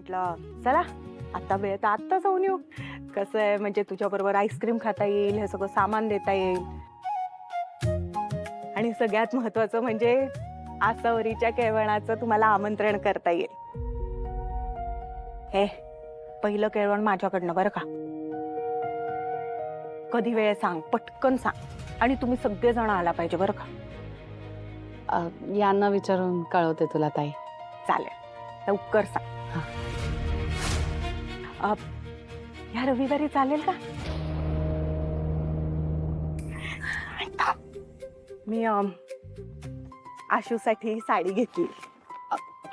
म्हटलं चला आता वेळ तर आत्ता जाऊन येऊ. कसं आहे म्हणजे तुझ्या बरोबर आईस्क्रीम खाता येईल, हे सगळं सामान देता येईल आणि सगळ्यात महत्वाचं म्हणजे आसावरीच्या केळवणाचं तुम्हाला आमंत्रण करता येईल. हे पहिलं केळवण माझ्याकडनं बरं का. कधी वेळ सांग, पटकन सांग आणि तुम्ही सगळेजण आला पाहिजे बरं का. यांना विचारून कळवते तुला ताई. चालेल, लवकर सांग. हा. ह्या रविवारी चालेल का? मी आशूसाठी साडी घेतली.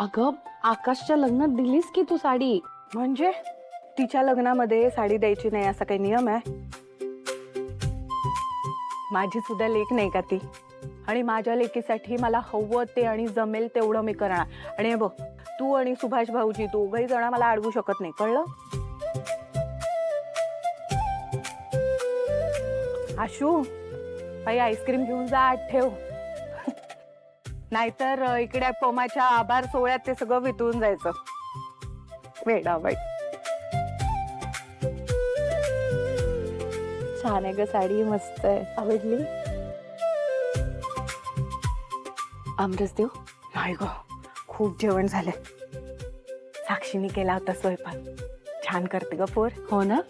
अगं आकाशच्या लग्नात दिलीस की तू साडी. म्हणजे तिच्या लग्नामध्ये साडी द्यायची नाही असा काही नियम आहे? माझी सुद्धा लेक नाही का ती? आणि माझ्या लेकीसाठी मला हवं ते आणि जमेल तेवढं मी करणार. आणि हे बघ, तू आणि सुभाष भाऊजी दोघही जण मला अडवू शकत नाही, कळलं? आशू, बाई आईस्क्रीम घेऊन जा, आत ठेव. नाहीतर इकडे पमाच्या आभार सोहळ्यात ते सगळं वितळून जायचं. वेडा बाई. छान आहे ग साडी, मस्त आहे. आवडली? आमरस देऊ? नाही ग, खूप जेवण झालंय. साक्षीने केला होता स्वयंपाक, छान करते ग पोर. हो ना.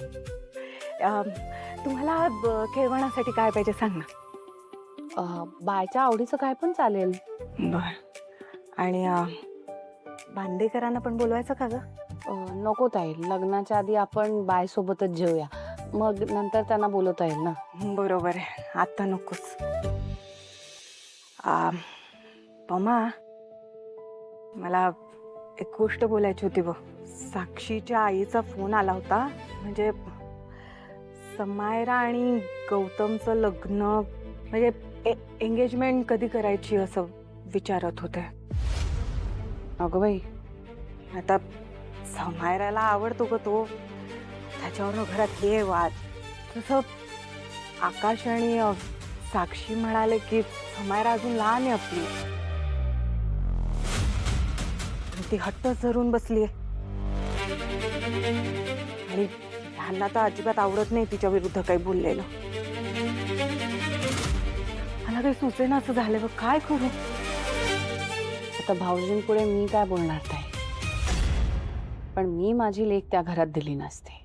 तुम्हाला केळवणासाठी काय पाहिजे सांग ना. बायच्या आवडीचं काय पण चालेल. बर. आणि बांदेकरांना पण बोलवायचं का ग? नको ताई, लग्नाच्या आधी आपण बाय सोबतच जेऊया, मग नंतर त्यांना बोलवता येईल ना. बरोबर आहे, आता नकोच. पमा, मला एक गोष्ट बोलायची होती बघ. साक्षीच्या आईचा फोन आला होता. म्हणजे समायरा आणि गौतमचं लग्न, म्हणजे एंगेजमेंट कधी करायची असं विचारत होते. अगं बाई, आता समायराला आवडतो ग तो, त्याच्यावरनं घरात हे वाद. तसं आकाश आणि साक्षी म्हणाले की समायरा अजून लहान आहे आपली, ती हट्टच धरून बसलीये. आणि ह्यांना तर अजिबात आवडत नाही तिच्या विरुद्ध काही बोललेलं. मला काही सुचेना असं झालं बघ, काय करू? आता भाऊजींपुढे मी काय बोलणार ताई, पण मी माझी लेक त्या घरात दिली नसते.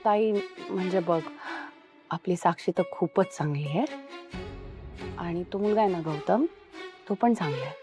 ताई म्हणजे बघ, आपली साक्षी तर खूपच चांगली आहे आणि तो मुलगा आहे ना गौतम, तो पण चांगला आहे.